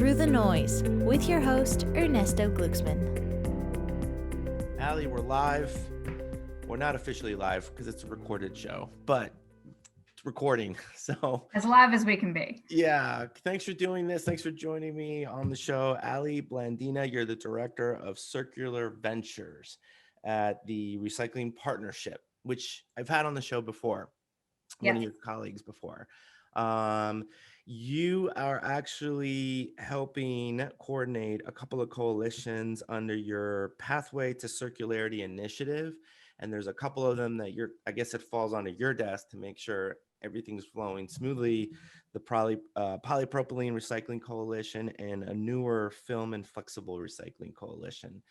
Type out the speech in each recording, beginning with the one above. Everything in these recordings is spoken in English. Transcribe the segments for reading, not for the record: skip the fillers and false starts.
Through the Noise with your host, Ernesto Glucksmann. Ali, we're live. We're not officially live because it's a recorded show, but it's recording. So as live as we can be. Yeah. Thanks for doing this. Thanks for joining me on the show. Ali Blandina, you're the director of Circular Ventures at the Recycling Partnership, which I've had on the show before, one of your colleagues before. You are actually helping coordinate a couple of coalitions under your Pathway to Circularity initiative. And there's a couple of them that I guess it falls onto your desk to make sure everything's flowing smoothly. The Polypropylene Recycling Coalition and a newer film and flexible recycling coalition.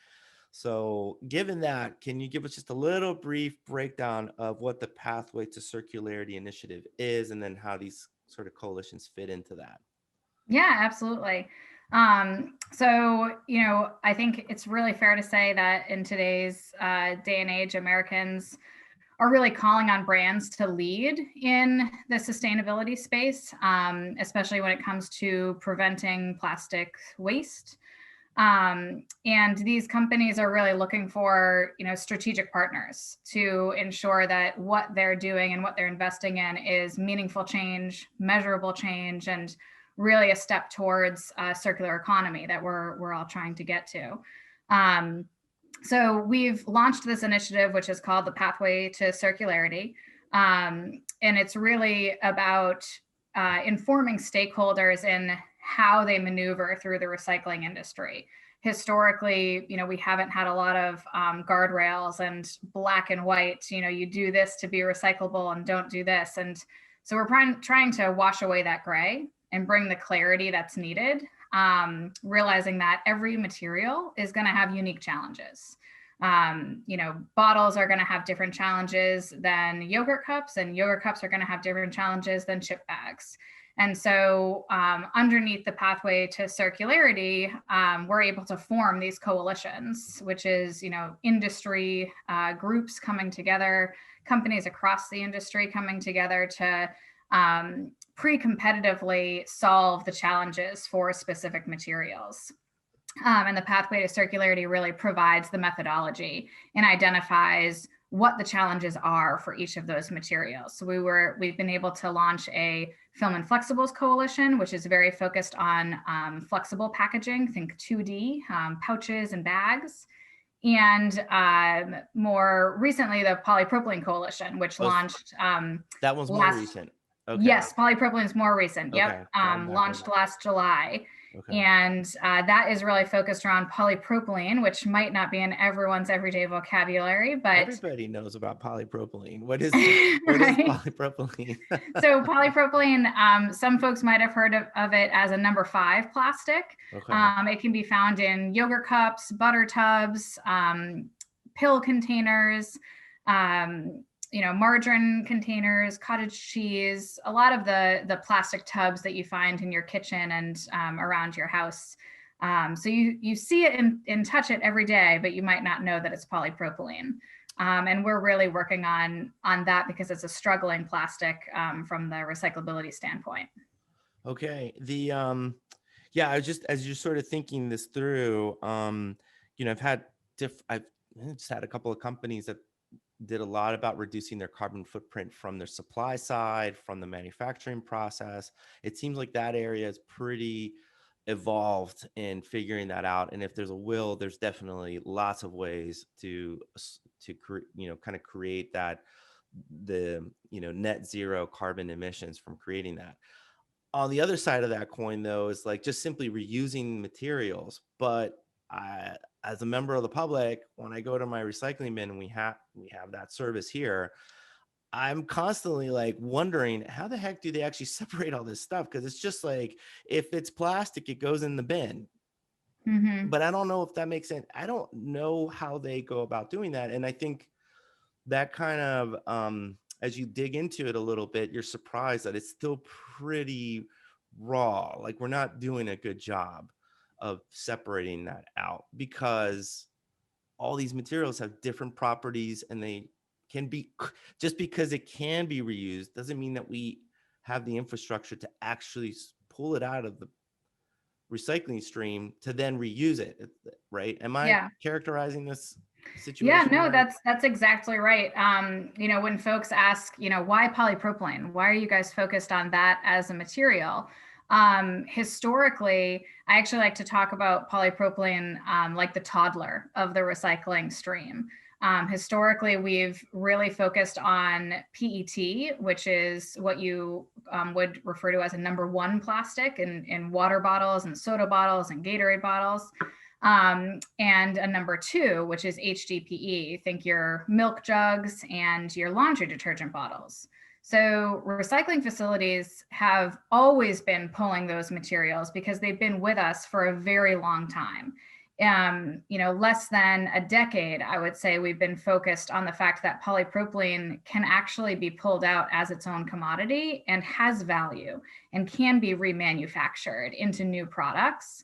So given that, can you give us just a little brief breakdown of what the Pathway to Circularity initiative is and then how these sort of coalitions fit into that? Yeah, absolutely. So, I think it's really fair to say that in today's day and age, Americans are really calling on brands to lead in the sustainability space, especially when it comes to preventing plastic waste. And these companies are really looking for, strategic partners to ensure that what they're doing and what they're investing in is meaningful change, measurable change, and really a step towards a circular economy that we're all trying to get to. So we've launched this initiative, which is called the Pathway to Circularity. And it's really about informing stakeholders in how they maneuver through the recycling industry. Historically, we haven't had a lot of guardrails and black and white, you do this to be recyclable and don't do this. And so we're trying to wash away that gray and bring the clarity that's needed, realizing that every material is going to have unique challenges. Bottles are going to have different challenges than yogurt cups, and yogurt cups are going to have different challenges than chip bags. And so underneath the Pathway to Circularity, we're able to form these coalitions, which is, industry groups coming together, companies across the industry coming together to pre-competitively solve the challenges for specific materials. And the Pathway to Circularity really provides the methodology and identifies what the challenges are for each of those materials. So we've been able to launch a Film and Flexibles Coalition, which is very focused on flexible packaging, think 2D, pouches and bags. And more recently, the Polypropylene Coalition, which launched that one's more recent. Okay. Yes, polypropylene is more recent. Yep. Okay. Launched last July. Okay. And that is really focused around polypropylene, which might not be in everyone's everyday vocabulary, but everybody knows about polypropylene. What is polypropylene? So polypropylene, some folks might have heard of it as a number 5 plastic. Okay. It can be found in yogurt cups, butter tubs, pill containers, margarine containers, cottage cheese, a lot of the plastic tubs that you find in your kitchen and around your house. So you see it and touch it every day, but you might not know that it's polypropylene. And we're really working on that because it's a struggling plastic from the recyclability standpoint. Okay. I was just, as you're sort of thinking this through, I've just had a couple of companies that did a lot about reducing their carbon footprint from their supply side, from the manufacturing process. It seems like that area is pretty evolved in figuring that out. And if there's a will, there's definitely lots of ways to kind of create that, net zero carbon emissions from creating that. On the other side of that coin, though, is like just simply reusing materials. But as a member of the public, when I go to my recycling bin and we have that service here, I'm constantly like wondering how the heck do they actually separate all this stuff? Because it's just like, if it's plastic, it goes in the bin. Mm-hmm. But I don't know if that makes sense. I don't know how they go about doing that. And I think that kind of, as you dig into it a little bit, you're surprised that it's still pretty raw. Like, we're not doing a good job of separating that out, because all these materials have different properties, and they can be, just because it can be reused doesn't mean that we have the infrastructure to actually pull it out of recycling stream to then reuse it, right? Am I Yeah. characterizing this Yeah, situation no, right? that's exactly right. When folks ask, why polypropylene? Why are you guys focused on that as a material? Historically, I actually like to talk about polypropylene like the toddler of the recycling stream. Historically, we've really focused on PET, which is what you would refer to as a number one plastic in water bottles and soda bottles and Gatorade bottles. And a number two, which is HDPE. Think your milk jugs and your laundry detergent bottles. So recycling facilities have always been pulling those materials because they've been with us for a very long time. Less than a decade, I would say we've been focused on the fact that polypropylene can actually be pulled out as its own commodity and has value and can be remanufactured into new products.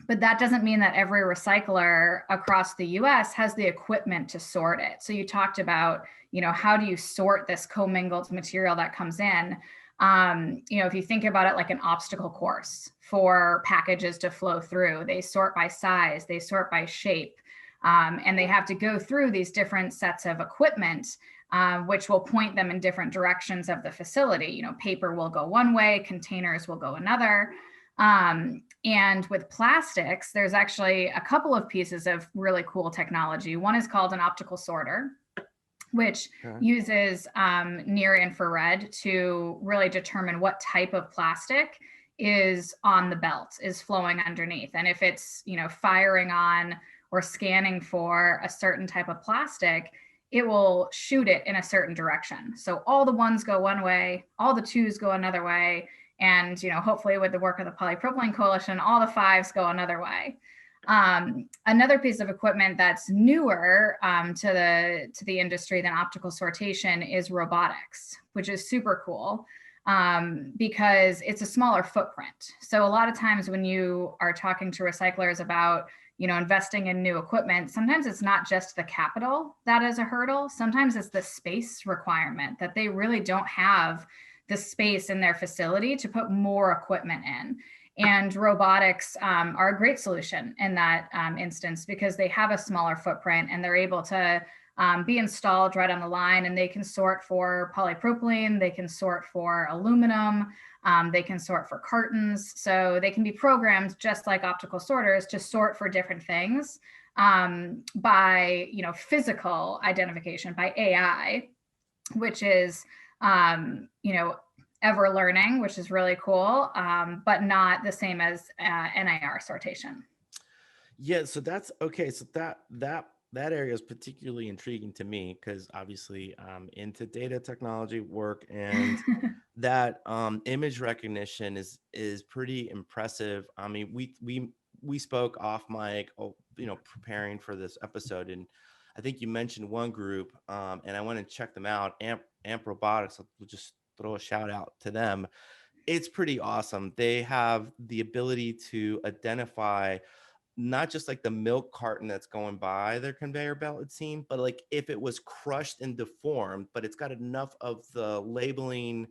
But that doesn't mean that every recycler across the US has the equipment to sort it. So you talked about, how do you sort this commingled material that comes in? If you think about it like an obstacle course for packages to flow through, they sort by size, they sort by shape, and they have to go through these different sets of equipment, which will point them in different directions of the facility. Paper will go one way, containers will go another. And with plastics, there's actually a couple of pieces of really cool technology. One is called an optical sorter, which uses near infrared to really determine what type of plastic is on the belt, is flowing underneath. And if it's, firing on or scanning for a certain type of plastic, it will shoot it in a certain direction. So all the ones go one way, all the twos go another way. And, hopefully with the work of the Polypropylene Coalition, all the fives go another way. Another piece of equipment that's newer to the industry than optical sortation is robotics, which is super cool because it's a smaller footprint. So a lot of times when you are talking to recyclers about, investing in new equipment, sometimes it's not just the capital that is a hurdle. Sometimes it's the space requirement that they really don't have the space in their facility to put more equipment in. And robotics are a great solution in that instance because they have a smaller footprint and they're able to be installed right on the line, and they can sort for polypropylene, they can sort for aluminum, they can sort for cartons. So they can be programmed just like optical sorters to sort for different things by physical identification, by AI, which is ever learning, which is really cool, but not the same as NIR sortation. Yeah, so that's okay. So that area is particularly intriguing to me because obviously I'm into data technology work, and that image recognition is pretty impressive. I mean, we spoke off mic, preparing for this episode, and I think you mentioned one group, and I went and checked them out. Amp Robotics. We'll just throw a shout out to them. It's pretty awesome. They have the ability to identify not just like the milk carton that's going by their conveyor belt, it seemed, but like if it was crushed and deformed, but it's got enough of the labeling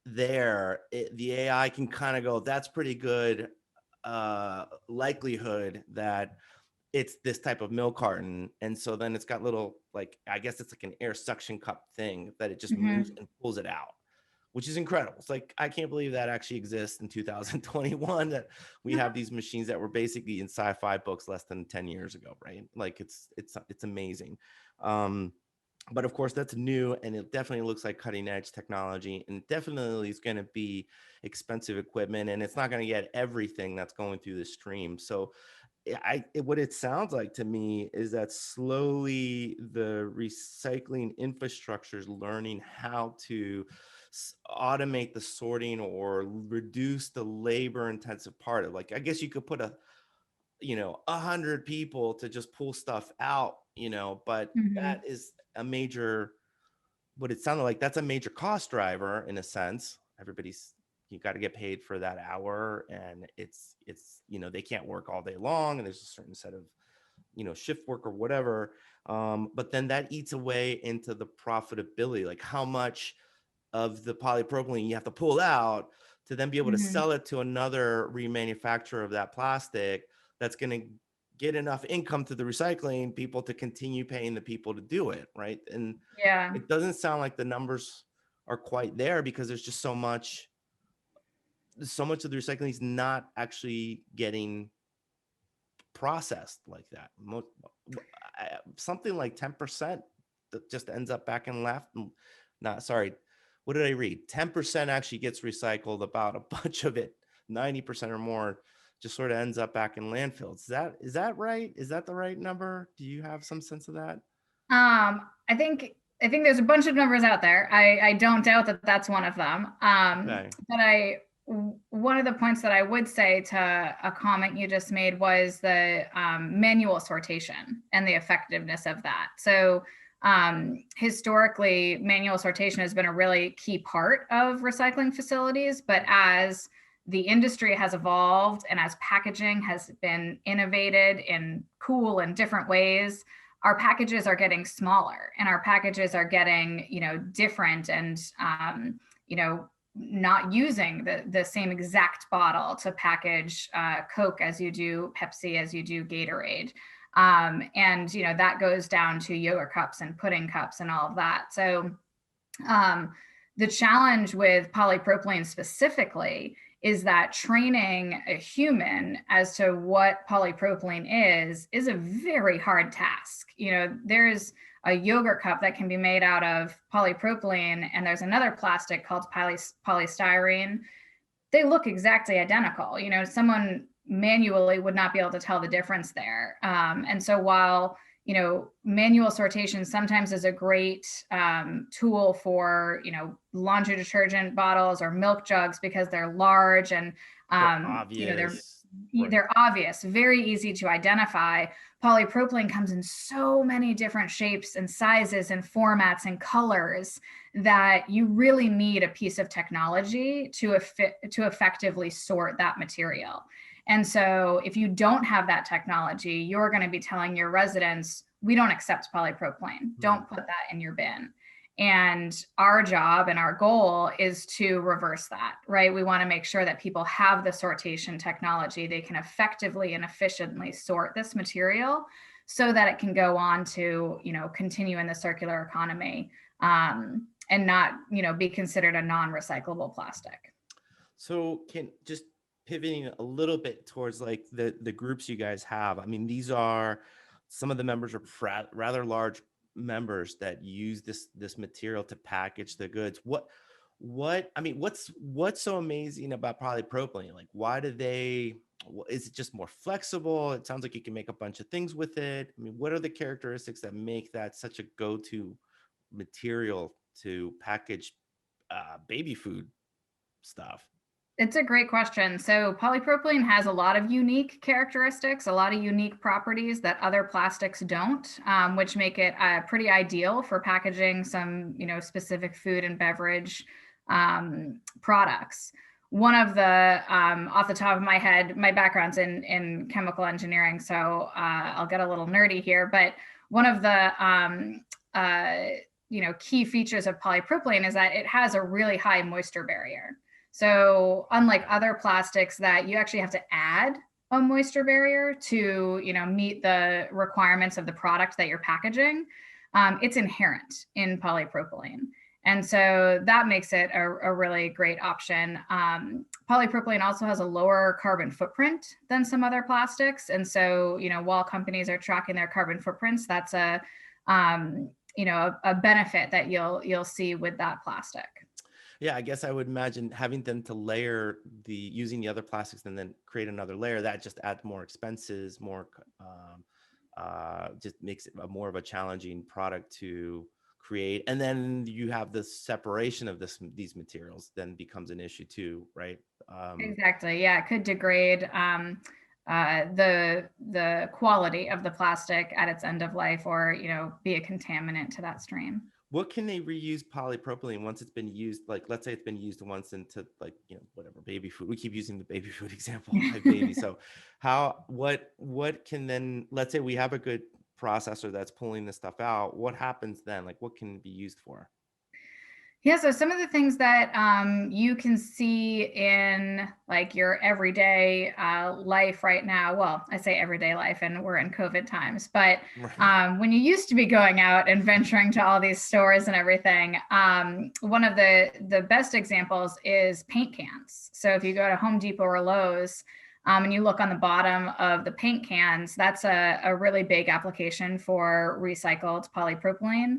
there, the AI can kind of go, that's pretty good likelihood that it's this type of milk carton. And so then it's got little, like, I guess it's like an air suction cup thing that it just moves and pulls it out, which is incredible. It's like, I can't believe that actually exists in 2021, that we have these machines that were basically in sci-fi books less than 10 years ago, right? Like it's amazing. But of course that's new, and it definitely looks like cutting edge technology, and definitely is going to be expensive equipment, and it's not going to get everything that's going through the stream. So what it sounds like to me is that slowly the recycling infrastructure is learning how to automate the sorting or reduce the labor intensive part of, like, I guess you could put 100 people to just pull stuff out, but that is a major, what it sounded like, that's a major cost driver in a sense. You got to get paid for that hour, and it's they can't work all day long, and there's a certain set of shift work or whatever, but then that eats away into the profitability, like how much of the polypropylene you have to pull out to then be able to Mhm. sell it to another remanufacturer of that plastic that's going to get enough income to the recycling people to continue paying the people to do it, right? And Yeah. it doesn't sound like the numbers are quite there because there's just so much of the recycling is not actually getting processed like that. Something like 10% that just ends up back in left. Not sorry, what did I read? 10% actually gets recycled. About a bunch of it, 90% or more, just sort of ends up back in landfills. Is that right? Is that the right number? Do you have some sense of that? I think there's a bunch of numbers out there. I don't doubt that that's one of them. Okay. But one of the points that I would say to a comment you just made was the manual sortation and the effectiveness of that. So historically, manual sortation has been a really key part of recycling facilities, but as the industry has evolved and as packaging has been innovated in cool and different ways, our packages are getting smaller and our packages are getting, different and, not using the same exact bottle to package Coke as you do Pepsi, as you do Gatorade. And, that goes down to yogurt cups and pudding cups and all of that. So um, the challenge with polypropylene specifically is that training a human as to what polypropylene is a very hard task. There's a yogurt cup that can be made out of polypropylene, and there's another plastic called polystyrene. They look exactly identical. Someone manually would not be able to tell the difference there. And so while manual sortation sometimes is a great tool for, laundry detergent bottles or milk jugs because they're large and, They're they're obvious. Right. they're obvious, very easy to identify. Polypropylene comes in so many different shapes and sizes and formats and colors that you really need a piece of technology to effectively sort that material. And so if you don't have that technology, you're going to be telling your residents, we don't accept polypropylene. Don't put that in your bin. And our job and our goal is to reverse that, right? We want to make sure that people have the sortation technology. They can effectively and efficiently sort this material so that it can go on to, continue in the circular economy and not, be considered a non-recyclable plastic. So can just pivoting a little bit towards like the groups you guys have. I mean, these are some of the members are rather large members that use this material to package the goods. What's so amazing about polypropylene? Like, why do they? Is it just more flexible? It sounds like you can make a bunch of things with it. I mean, what are the characteristics that make that such a go-to material to package baby food stuff? It's a great question. So polypropylene has a lot of unique characteristics, a lot of unique properties that other plastics don't, which make it pretty ideal for packaging some, specific food and beverage products. One of the, off the top of my head, my background's in chemical engineering, so I'll get a little nerdy here, but one of the key features of polypropylene is that it has a really high moisture barrier. So unlike other plastics that you actually have to add a moisture barrier to, meet the requirements of the product that you're packaging, it's inherent in polypropylene. And so that makes it a really great option. Polypropylene also has a lower carbon footprint than some other plastics. And so, while companies are tracking their carbon footprints, that's a benefit that you'll see with that plastic. Yeah, I guess I would imagine having them to layer using the other plastics and then create another layer that just adds more expenses, just makes it more of a challenging product to create. And then you have the separation of these materials then becomes an issue too, right? Exactly. Yeah, it could degrade the quality of the plastic at its end of life, or be a contaminant to that stream. What can they reuse polypropylene once it's been used? Like, let's say it's been used once into like, whatever, baby food. We keep using the baby food example. I have baby. So what can then, let's say we have a good processor that's pulling this stuff out. What happens then? Like, what can it be used for? Yeah, so some of the things that you can see in like your everyday life right now, well, I say everyday life and we're in COVID times, but Right. when you used to be going out and venturing to all these stores and everything, one of the best examples is paint cans. So if you go to Home Depot or Lowe's, and you look on the bottom of the paint cans, that's a really big application for recycled polypropylene.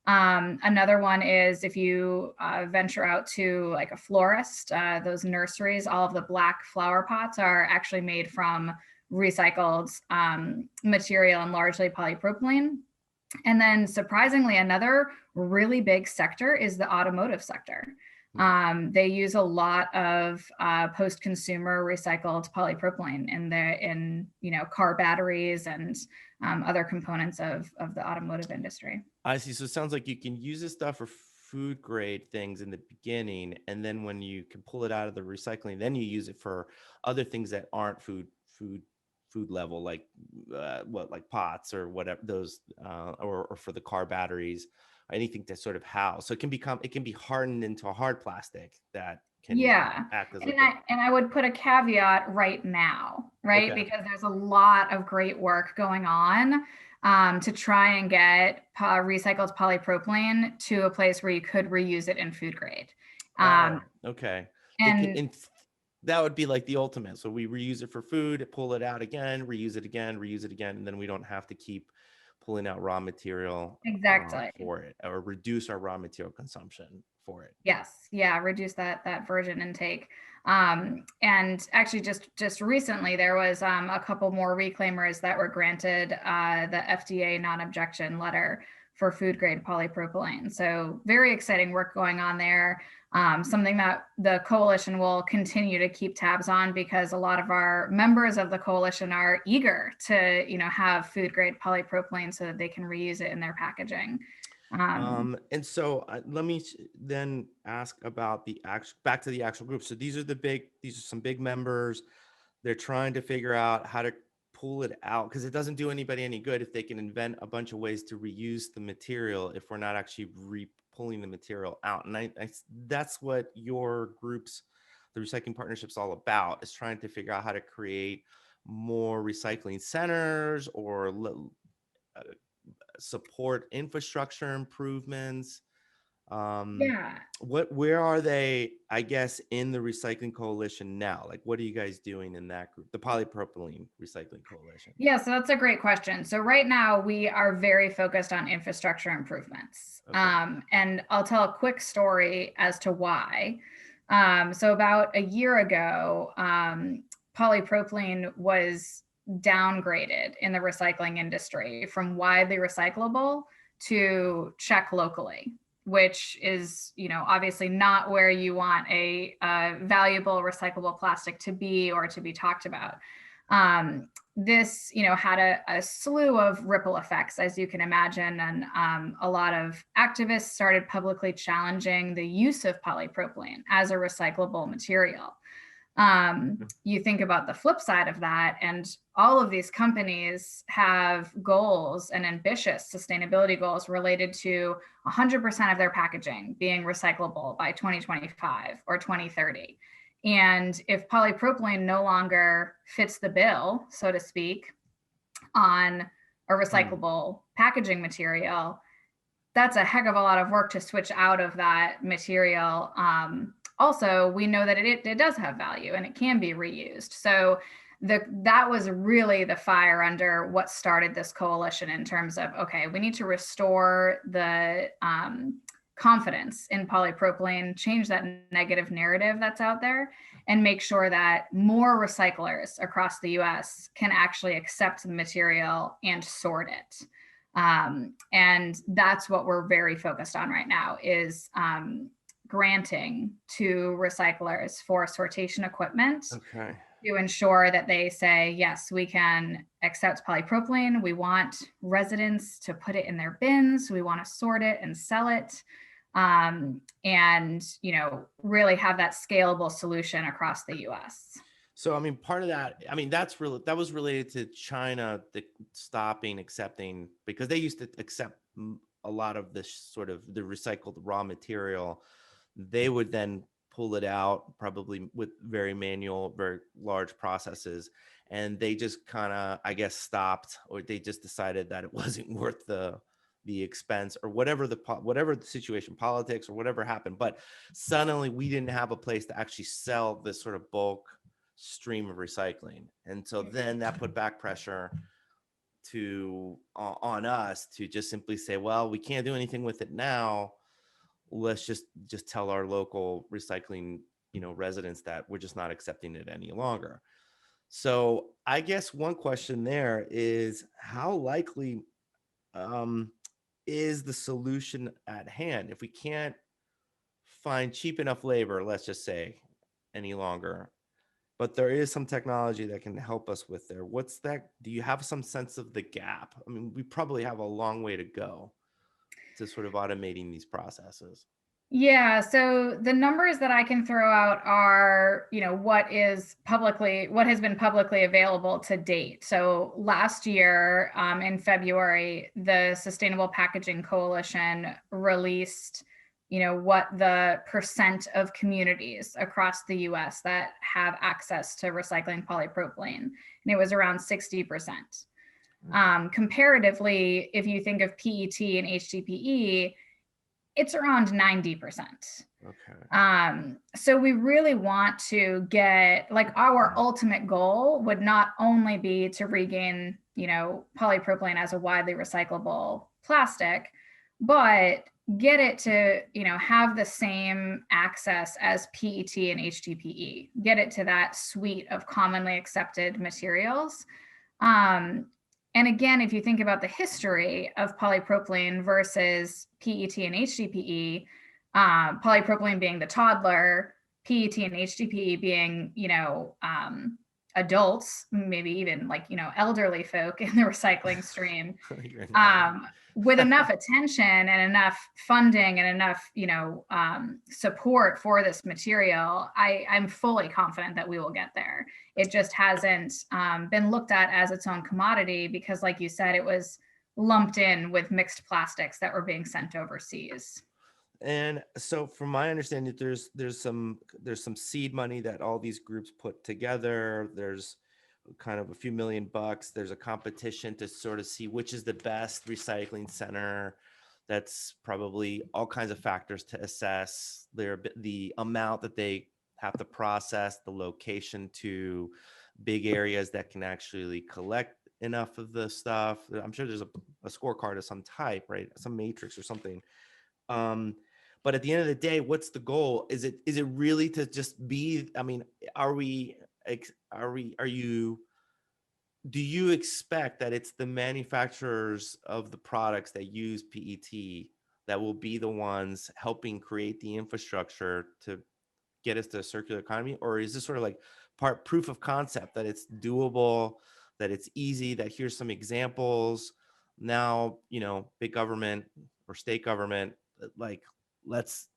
Another one is if you venture out to like a florist, those nurseries, all of the black flower pots are actually made from recycled material and largely polypropylene. And then surprisingly, another really big sector is the automotive sector. They use a lot of post-consumer recycled polypropylene in car batteries and other components of the automotive industry. I see. So it sounds like you can use this stuff for food grade things in the beginning, and then when you can pull it out of the recycling, then you use it for other things that aren't food level, like like pots or whatever those, or for the car batteries, anything to sort of house. So it can be hardened into a hard plastic that can Yeah. act as And like a I would put a caveat right now, right? okay. Because there's a lot of great work going on to try and get recycled polypropylene to a place where you could reuse it in food grade. Oh, okay. They can, And that would be like the ultimate. So we reuse it for food, pull it out again, reuse it again, and then we don't have to keep pulling out raw material exactly. for it, or reduce our raw material consumption for it. Yes, yeah, reduce that virgin intake. And actually, just recently, there was a couple more reclaimers that were granted the FDA non-objection letter for food grade polypropylene. So very exciting work going on there. Something that the coalition will continue to keep tabs on because a lot of our members of the coalition are eager to have food grade polypropylene so that they can reuse it in their packaging. And so let me then ask about back to the actual group. So these are some big members. They're trying to figure out how to pull it out, because it doesn't do anybody any good if they can invent a bunch of ways to reuse the material if we're not actually pulling the material out. And that's what your groups, the recycling partnership's all about, is trying to figure out how to create more recycling centers or uh, support infrastructure improvements. Yeah. Where are they, I guess, in the recycling coalition now? Like, what are you guys doing in that group, the polypropylene recycling coalition? Yeah, so that's a great question. So right now we are very focused on infrastructure improvements. Okay. And I'll tell a quick story as to why. So about a year ago, polypropylene was downgraded in the recycling industry from widely recyclable to check locally, which is, obviously not where you want a valuable recyclable plastic to be or to be talked about. This, had a slew of ripple effects, as you can imagine. And a lot of activists started publicly challenging the use of polypropylene as a recyclable material. You think about the flip side of that, and all of these companies have goals and ambitious sustainability goals related to 100% of their packaging being recyclable by 2025 or 2030. And if polypropylene no longer fits the bill, so to speak, on a recyclable packaging material, that's a heck of a lot of work to switch out of that material. Also, we know that it does have value and it can be reused. So that was really the fire under what started this coalition in terms of, okay, we need to restore the confidence in polypropylene, change that negative narrative that's out there, and make sure that more recyclers across the US can actually accept the material and sort it. And that's what we're very focused on right now is granting to recyclers for sortation equipment Okay. to ensure that they say, yes, we can accept polypropylene. We want residents to put it in their bins. We want to sort it and sell it. And, really have that scalable solution across the US. So, I mean, part of that, I mean, that was related to China stopping accepting, because they used to accept a lot of this sort of the recycled raw material, they would then pull it out probably with very manual, very large processes. And they just kind of, I guess, stopped, or they just decided that it wasn't worth the expense, or whatever whatever the situation, politics or whatever happened. But suddenly we didn't have a place to actually sell this sort of bulk stream of recycling. And so then that put back pressure to on us to just simply say, well, we can't do anything with it now. Let's just tell our local recycling, residents that we're just not accepting it any longer. So I guess one question there is, how likely is the solution at hand if we can't find cheap enough labor, let's just say, any longer? But there is some technology that can help us with there. What's that? Do you have some sense of the gap? I mean, we probably have a long way to go to sort of automating these processes. Yeah, so the numbers that I can throw out are, what has been publicly available to date. So last year, in February, the Sustainable Packaging Coalition released, what the percent of communities across the US that have access to recycling polypropylene, and it was around 60%. Comparatively, if you think of PET and HDPE, it's around 90%. Okay. So we really want to get, our ultimate goal would not only be to regain, polypropylene as a widely recyclable plastic, but get it to, have the same access as PET and HDPE, get it to that suite of commonly accepted materials. And again, if you think about the history of polypropylene versus PET and HDPE, polypropylene being the toddler, PET and HDPE being, adults, maybe even elderly folk in the recycling stream, with enough attention and enough funding and enough, support for this material, I'm fully confident that we will get there. It just hasn't been looked at as its own commodity because, like you said, it was lumped in with mixed plastics that were being sent overseas. And so from my understanding, there's some seed money that all these groups put together. There's kind of a few $1,000,000. There's a competition to sort of see which is the best recycling center. That's probably all kinds of factors to assess the amount that they have to process, the location to big areas that can actually collect enough of the stuff. I'm sure there's a scorecard of some type, right? Some matrix or something. But at the end of the day, what's the goal? Is it really to just be, I mean, do you expect that it's the manufacturers of the products that use PET that will be the ones helping create the infrastructure to get us to a circular economy? Or is this sort of like part proof of concept that it's doable, that it's easy, that here's some examples? Now, big government or state government, like, let's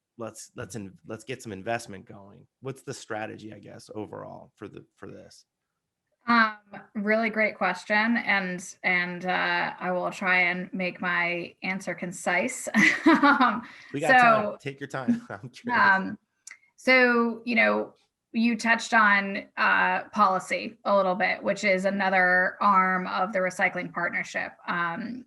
get some investment going. What's the strategy, I guess, overall for this? Really great question, and I will try and make my answer concise. We got time. Take your time. I'm curious. So you touched on policy a little bit, which is another arm of the recycling partnership, and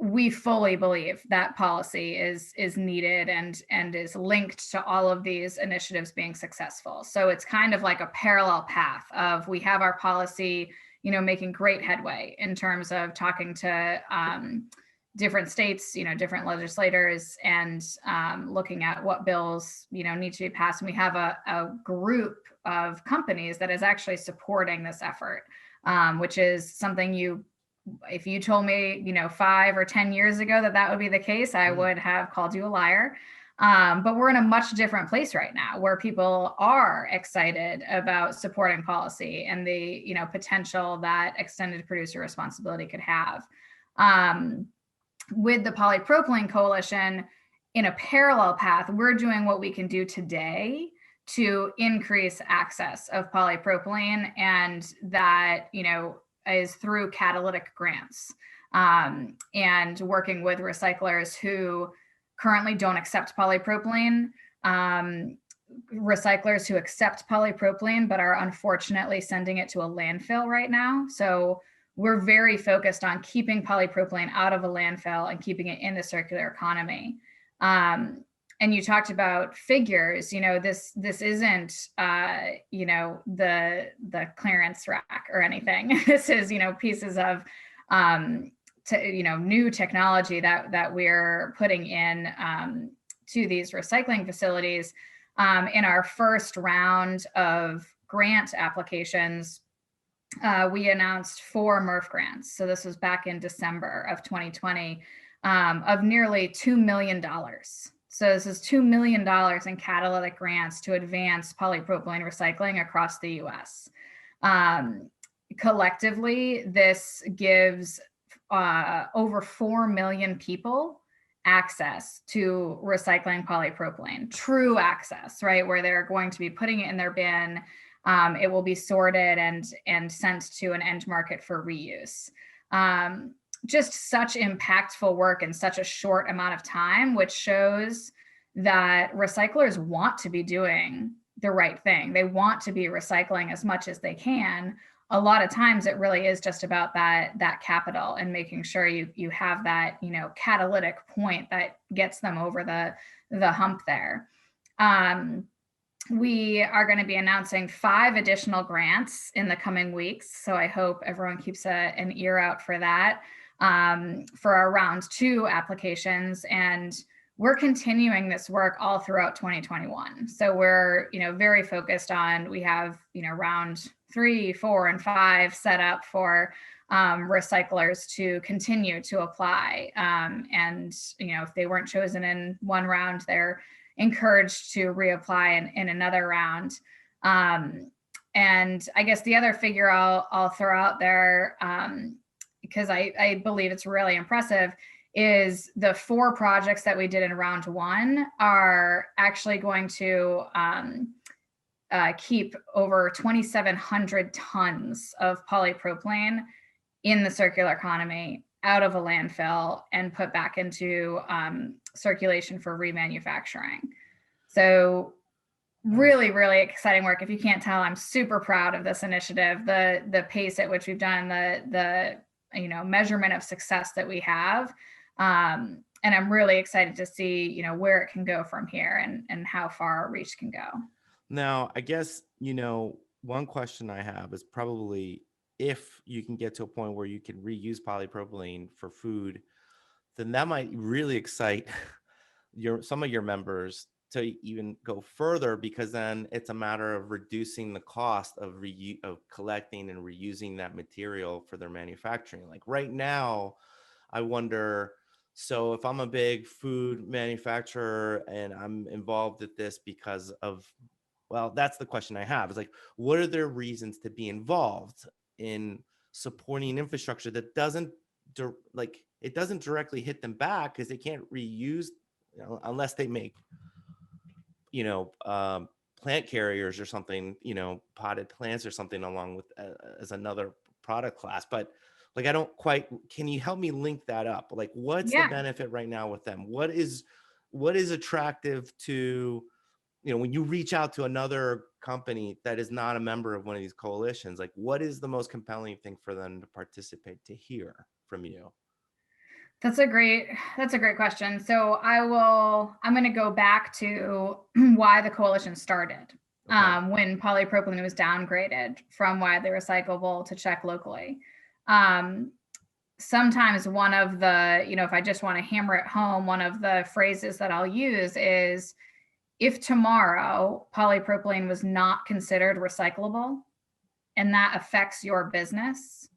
we fully believe that policy is needed and is linked to all of these initiatives being successful. So it's kind of like a parallel path of, we have our policy, making great headway in terms of talking to different states, different legislators, and looking at what bills, need to be passed. And we have a group of companies that is actually supporting this effort, which is something if you told me, 5 or 10 years ago that would be the case, I would have called you a liar. But we're in a much different place right now, where people are excited about supporting policy and the, potential that extended producer responsibility could have. With the Polypropylene Coalition, in a parallel path, we're doing what we can do today to increase access of polypropylene, and that, is through catalytic grants. and working with recyclers who currently don't accept polypropylene, recyclers who accept polypropylene but are unfortunately sending it to a landfill right now. So we're very focused on keeping polypropylene out of a landfill and keeping it in the circular economy. And you talked about figures. This isn't the clearance rack or anything. This is pieces of new technology that we're putting in to these recycling facilities. In our first round of grant applications, we announced 4 MRF grants. So this was back in December of 2020, of nearly $2 million. So this is $2 million in catalytic grants to advance polypropylene recycling across the US. Collectively, this gives over 4 million people access to recycling polypropylene, true access, right? Where they're going to be putting it in their bin. It will be sorted and sent to an end market for reuse. Just such impactful work in such a short amount of time, which shows that recyclers want to be doing the right thing. They want to be recycling as much as they can. A lot of times it really is just about that capital and making sure you have that catalytic point that gets them over the hump there. We are going to be announcing 5 additional grants in the coming weeks, so I hope everyone keeps an ear out for that, for our round 2 applications. And we're continuing this work all throughout 2021. So we're very focused on, we have round 3, 4, and 5 set up for recyclers to continue to apply. And if they weren't chosen in one round, they're encouraged to reapply in another round. And I guess the other figure I'll throw out there, because I believe it's really impressive, is the 4 projects that we did in round 1 are actually going to keep over 2,700 tons of polypropylene in the circular economy out of a landfill and put back into circulation for remanufacturing. So really, really exciting work. If you can't tell, I'm super proud of this initiative, the pace at which we've done, the measurement of success that we have. And I'm really excited to see, where it can go from here and how far our reach can go. Now, I guess, one question I have is probably, if you can get to a point where you can reuse polypropylene for food, then that might really excite some of your members to even go further, because then it's a matter of reducing the cost of collecting and reusing that material for their manufacturing. Like right now, I wonder, so if I'm a big food manufacturer and I'm involved with this because of, well, that's the question I have, is like, what are their reasons to be involved in supporting infrastructure that doesn't directly hit them back, because they can't reuse, unless they make, plant carriers or something, potted plants or something along with as another product class. But like, I don't quite, can you help me link that up? Like, what's the benefit right now with them? What is attractive to, when you reach out to another company that is not a member of one of these coalitions, like what is the most compelling thing for them to participate, to hear from you? That's a great question. So I'm going to go back to why the coalition started. Okay. When polypropylene was downgraded from widely recyclable to check locally. Sometimes one of the, if I just want to hammer it home, one of the phrases that I'll use is, if tomorrow polypropylene was not considered recyclable and that affects your business,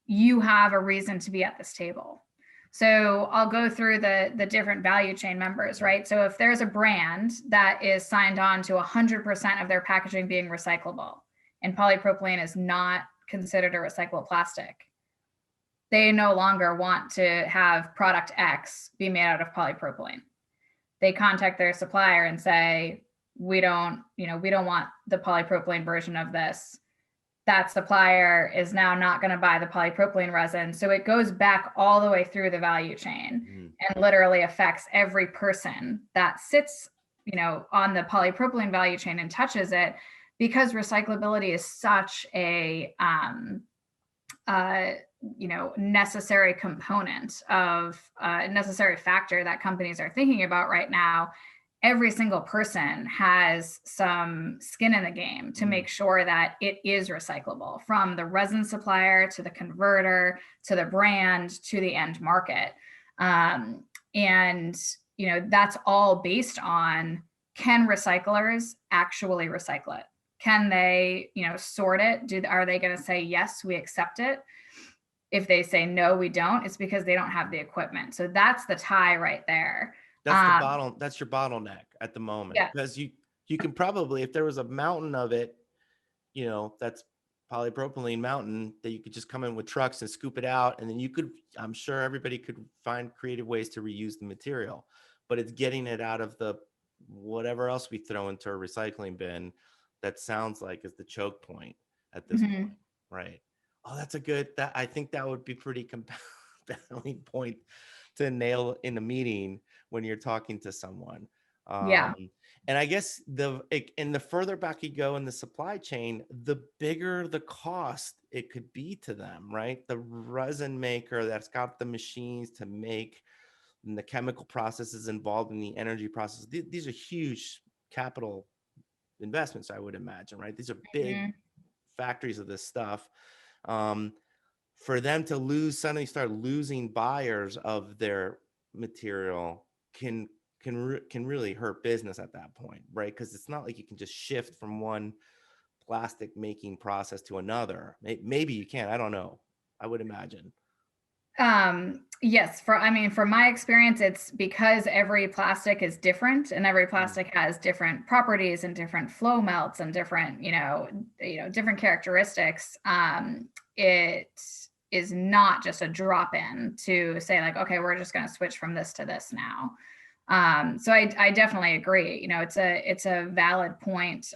you have a reason to be at this table. So I'll go through the different value chain members, right? So if there's a brand that is signed on to 100% of their packaging being recyclable, and polypropylene is not considered a recyclable plastic, they no longer want to have product X be made out of polypropylene. They contact their supplier and say, we don't want the polypropylene version of this. that supplier is now not going to buy the polypropylene resin. So it goes back all the way through the value chain and literally affects every person that sits, on the polypropylene value chain and touches it, because recyclability is such a, necessary component of necessary factor that companies are thinking about right now. Every single person has some skin in the game to make sure that it is recyclable, from the resin supplier to the converter to the brand to the end market. And that's all based on, can recyclers actually recycle it? Can they, sort it? Are they going to say, yes, we accept it? If they say, no, we don't, it's because they don't have the equipment. So that's the tie right there. That's your bottleneck at the moment. Yeah. Because you can probably, if there was a mountain of it, that's polypropylene mountain, that you could just come in with trucks and scoop it out. And then I'm sure everybody could find creative ways to reuse the material, but it's getting it out of the whatever else we throw into a recycling bin that sounds like is the choke point at this point. Right. Oh, I think that would be pretty compelling point to nail in a meeting when you're talking to someone. Yeah. And I guess the further back you go in the supply chain, the bigger the cost it could be to them, right? The resin maker that's got the machines to make, and the chemical processes involved in the energy process. These are huge capital investments, I would imagine, right? These are big factories of this stuff. For them to suddenly start losing buyers of their material can really hurt business at that point, right? Because it's not like you can just shift from one plastic making process to another. Maybe you can. I don't know. I would imagine. Yes, from my experience, it's because every plastic is different, and every plastic has different properties and different flow melts and different, different characteristics. It is not just a drop in to say like, okay, we're just going to switch from this to this now. So I definitely agree. It's a valid point,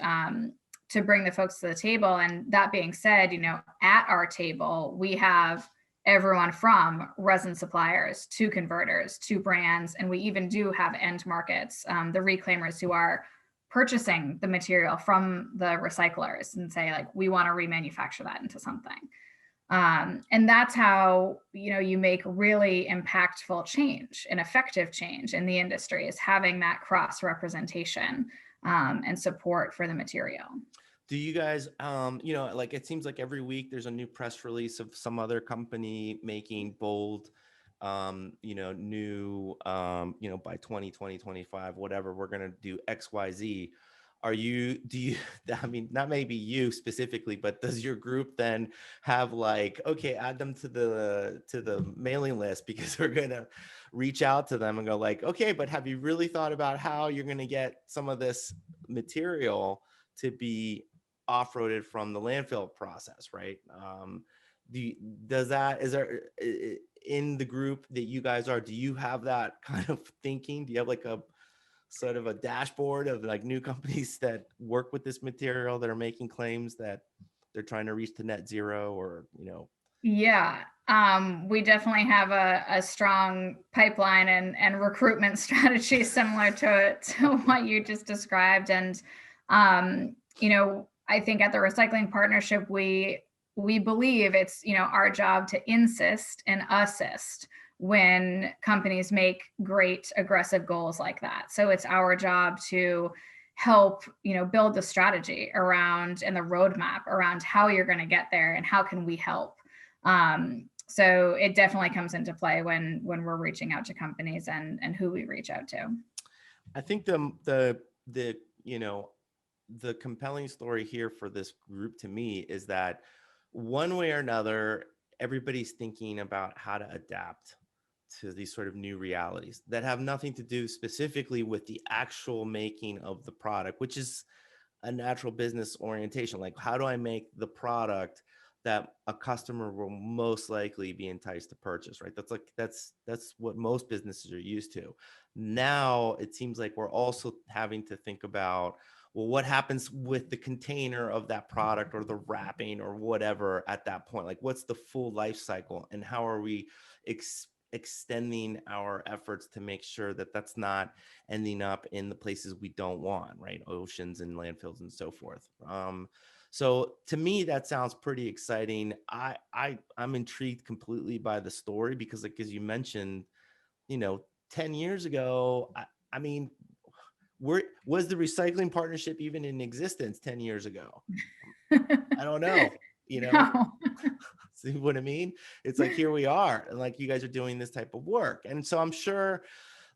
to bring the folks to the table. And that being said, at our table, we have everyone from resin suppliers to converters to brands. And we even do have end markets, the reclaimers who are purchasing the material from the recyclers and say like, we want to remanufacture that into something. And that's how, you make really impactful change and effective change in the industry, is having that cross representation, and support for the material. Do you guys, like it seems like every week there's a new press release of some other company making bold, new, by 2025, whatever, we're going to do XYZ. I mean, not maybe you specifically, but does your group then have like, okay, add them to the mailing list, because we're going to reach out to them and go like, okay, but have you really thought about how you're going to get some of this material to be off-roaded from the landfill process, right? Is there in the group that you guys are, do you have that kind of thinking? Do you have like a sort of a dashboard of like new companies that work with this material that are making claims that they're trying to reach to net zero, or Yeah, we definitely have a strong pipeline and recruitment strategy similar to what you just described. And I think at the Recycling Partnership, we believe it's our job to insist and assist when companies make great aggressive goals like that. So it's our job to help build the strategy around and the roadmap around how you're going to get there and how can we help. So it definitely comes into play when we're reaching out to companies and who we reach out to. I think the compelling story here for this group to me is that one way or another, everybody's thinking about how to adapt to these sort of new realities that have nothing to do specifically with the actual making of the product, which is a natural business orientation. Like, how do I make the product that a customer will most likely be enticed to purchase, right? That's what most businesses are used to. Now it seems like we're also having to think about, well, what happens with the container of that product or the wrapping or whatever at that point? Like, what's the full life cycle, and how are we extending our efforts to make sure that that's not ending up in the places we don't want, right? Oceans and landfills and so forth. So to me, that sounds pretty exciting. I'm intrigued completely by the story because, like, as you mentioned, 10 years ago, I mean, was the recycling partnership even in existence 10 years ago? I don't know, No. see what I mean? It's like, here we are, and like, you guys are doing this type of work. And so I'm sure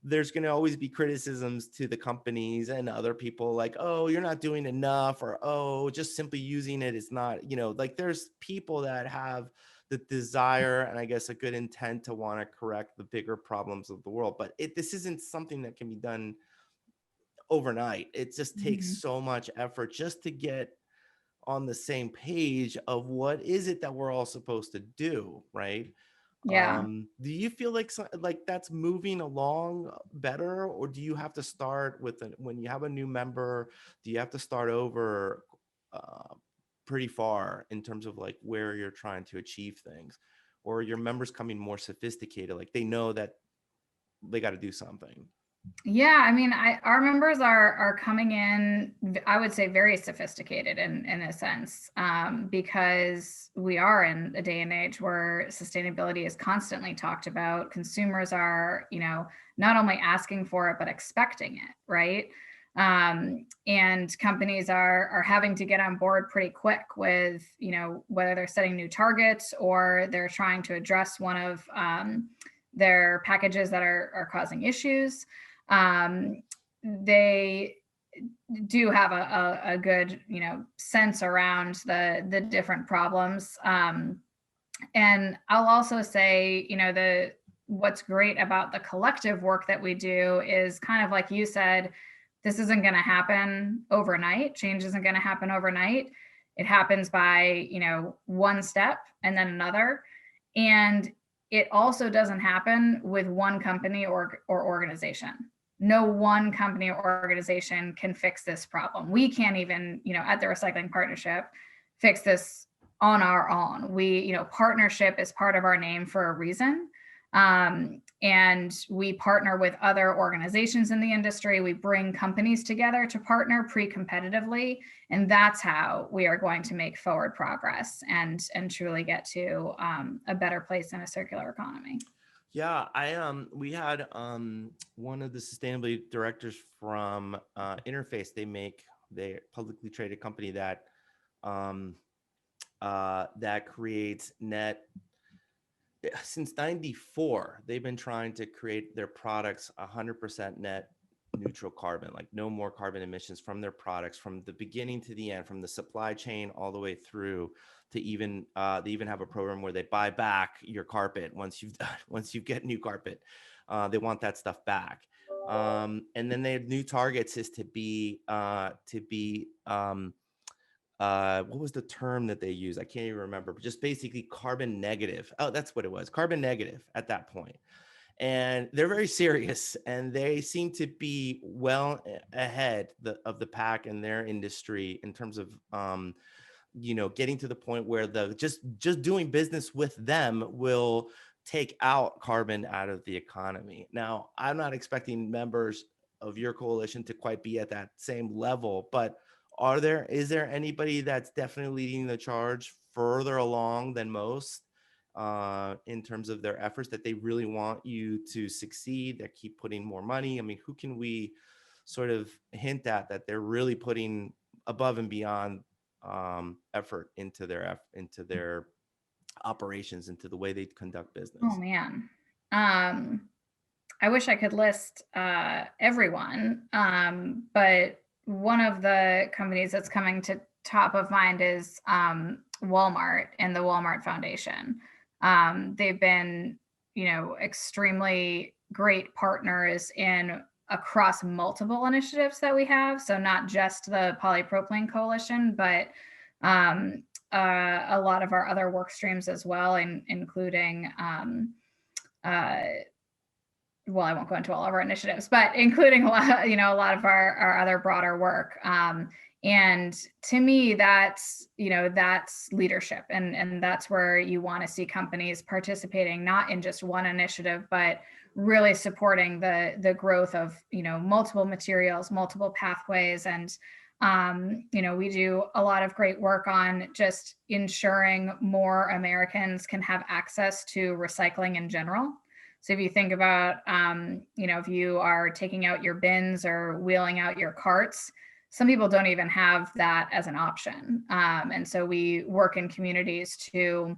there's going to always be criticisms to the companies and other people, like, oh, you're not doing enough, or, oh, just simply using it is not, like, there's people that have the desire and I guess a good intent to want to correct the bigger problems of the world. But this isn't something that can be done overnight. It just takes Mhm. so much effort just to get on the same page of what is it that we're all supposed to do, right? Yeah. Do you feel like that's moving along better, or do you have to start with when you have a new member, do you have to start over uh, pretty far in terms of like where you're trying to achieve things, or are your members coming more sophisticated, like they know that they got to do something? Yeah, I mean, our members are coming in, I would say, very sophisticated in a sense, because we are in a day and age where sustainability is constantly talked about. Consumers are, not only asking for it but expecting it, right? And companies are having to get on board pretty quick with, whether they're setting new targets or they're trying to address one of their packages that are causing issues. They do have a good, sense around the different problems. And I'll also say, what's great about the collective work that we do is kind of like you said, this isn't going to happen overnight. Change isn't going to happen overnight. It happens by, one step and then another. And it also doesn't happen with one company or organization. No one company or organization can fix this problem. We can't even, at the Recycling Partnership, fix this on our own. Partnership is part of our name for a reason. And we partner with other organizations in the industry. We bring companies together to partner pre-competitively. And that's how we are going to make forward progress and truly get to a better place in a circular economy. Yeah, we had one of the sustainability directors from Interface. They publicly traded company that that creates net. Since '94, they've been trying to create their products 100% net neutral carbon, like no more carbon emissions from their products from the beginning to the end, from the supply chain all the way through to even they even have a program where they buy back your carpet once you get new carpet. They want that stuff back. And then they have new targets is to be what was the term that they use? I can't even remember, but just basically carbon negative. Oh, that's what it was. Carbon negative at that point. And they're very serious, and they seem to be well ahead of the pack in their industry in terms of getting to the point where the just doing business with them will take out carbon out of the economy. Now, I'm not expecting members of your coalition to quite be at that same level, but is there anybody that's definitely leading the charge further along than most in terms of their efforts, that they really want you to succeed, that keep putting more money? I mean, who can we sort of hint at that they're really putting above and beyond effort into their operations, into the way they conduct business? Oh man. I wish I could list everyone, but one of the companies that's coming to top of mind is Walmart and the Walmart Foundation. They've been, extremely great partners in across multiple initiatives that we have. So not just the Polypropylene Coalition, but a lot of our other work streams as well, including well, I won't go into all of our initiatives, but including a lot, a lot of our other broader work. And to me, that's leadership, and that's where you want to see companies participating, not in just one initiative, but really supporting the growth of multiple materials, multiple pathways. And we do a lot of great work on just ensuring more Americans can have access to recycling in general. So if you think about, if you are taking out your bins or wheeling out your carts, some people don't even have that as an option. And so we work in communities to,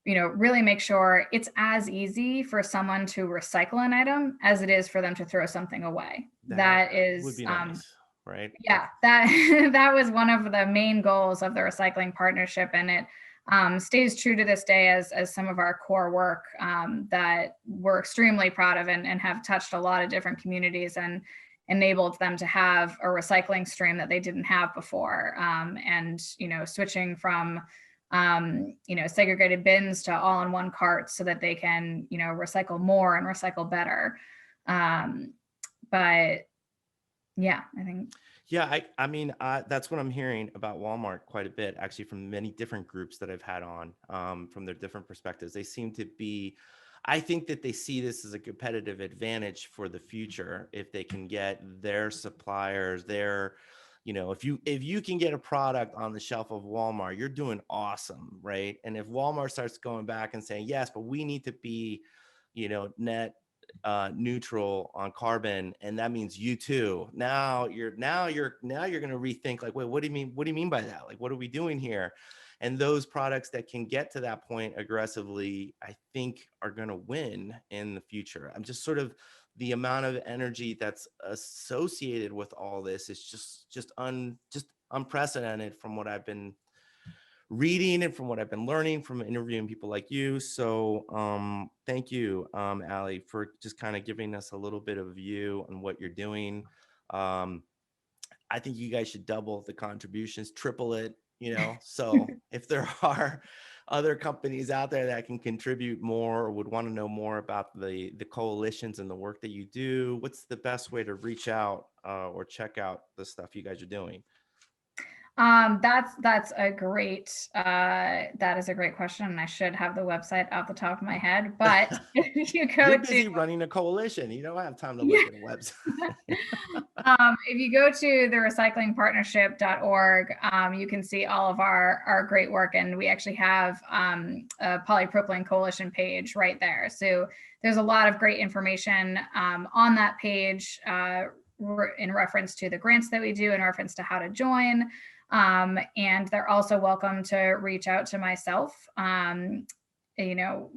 really make sure it's as easy for someone to recycle an item as it is for them to throw something away. That is, would be nice, right? Yeah, that was one of the main goals of the recycling partnership, and it stays true to this day as some of our core work that we're extremely proud of, and have touched a lot of different communities and enabled them to have a recycling stream that they didn't have before. And switching from segregated bins to all in one cart so that they can recycle more and recycle better. But yeah, I think. Yeah, I mean, that's what I'm hearing about Walmart quite a bit, actually, from many different groups that I've had on, from their different perspectives. They seem to be, I think that they see this as a competitive advantage for the future if they can get their suppliers, if you can get a product on the shelf of Walmart, you're doing awesome, right? And if Walmart starts going back and saying, yes, but we need to be, net neutral on carbon, and that means you too. Now you're going to rethink, like, wait, what do you mean by that? Like, what are we doing here? And those products that can get to that point aggressively, I think, are going to win in the future. I'm just sort of, the amount of energy that's associated with all this is just unprecedented from what I've been reading and from what I've been learning from interviewing people like you. So thank you, Ali, for just kind of giving us a little bit of view on what you're doing. I think you guys should double the contributions, triple it, so if there are other companies out there that can contribute more or would want to know more about the coalitions and the work that you do, what's the best way to reach out or check out the stuff you guys are doing? That's a great, that is a great question. And I should have the website off the top of my head, but if you go You're busy running a coalition. You don't have time to look at a website. If you go to the recyclingpartnership.org, you can see all of our great work. And we actually have a Polypropylene Coalition page right there. So there's a lot of great information on that page in reference to the grants that we do, in reference to how to join. And they're also welcome to reach out to myself. My email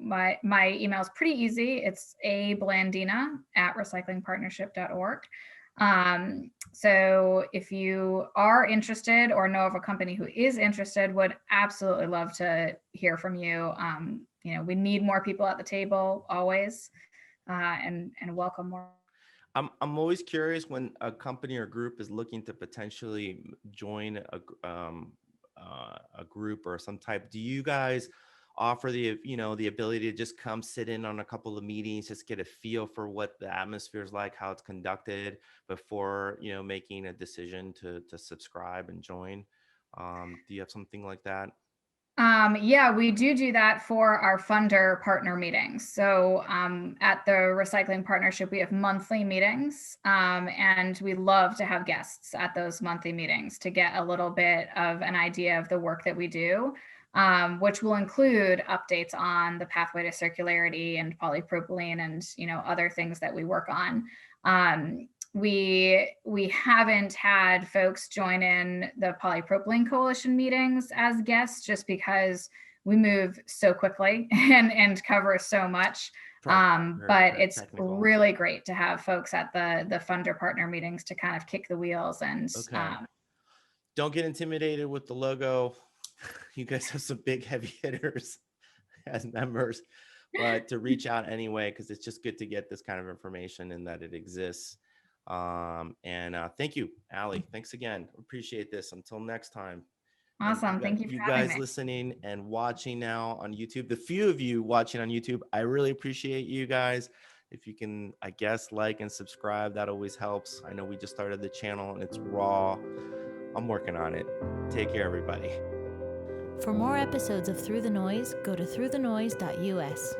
is pretty easy. It's ablandina@recyclingpartnership.org. So if you are interested or know of a company who is interested, would absolutely love to hear from you. We need more people at the table always, and welcome more. I'm always curious when a company or group is looking to potentially join a group or some type. Do you guys offer the ability to just come sit in on a couple of meetings, just get a feel for what the atmosphere is like, how it's conducted before making a decision to subscribe and join? Do you have something like that? Yeah, we do that for our funder partner meetings. So at the Recycling Partnership, we have monthly meetings, and we love to have guests at those monthly meetings to get a little bit of an idea of the work that we do, which will include updates on the pathway to circularity and polypropylene and other things that we work on. We haven't had folks join in the Polypropylene Coalition meetings as guests, just because we move so quickly and cover so much. But it's technical. Really great to have folks at the funder partner meetings to kind of kick the wheels. And don't get intimidated with the logo. You guys have some big heavy hitters as members, but to reach out anyway, because it's just good to get this kind of information and that it exists. And thank you, Ali. Thanks again. Appreciate this. Until next time. Awesome. Thank you You for having guys me. listening and watching now on YouTube, the few of you watching on YouTube, I really appreciate you guys. If you can, I guess, like and subscribe, that always helps. I know we just started the channel and it's raw. I'm working on it. Take care, everybody. For more episodes of Through the Noise, go to throughthenoise.us.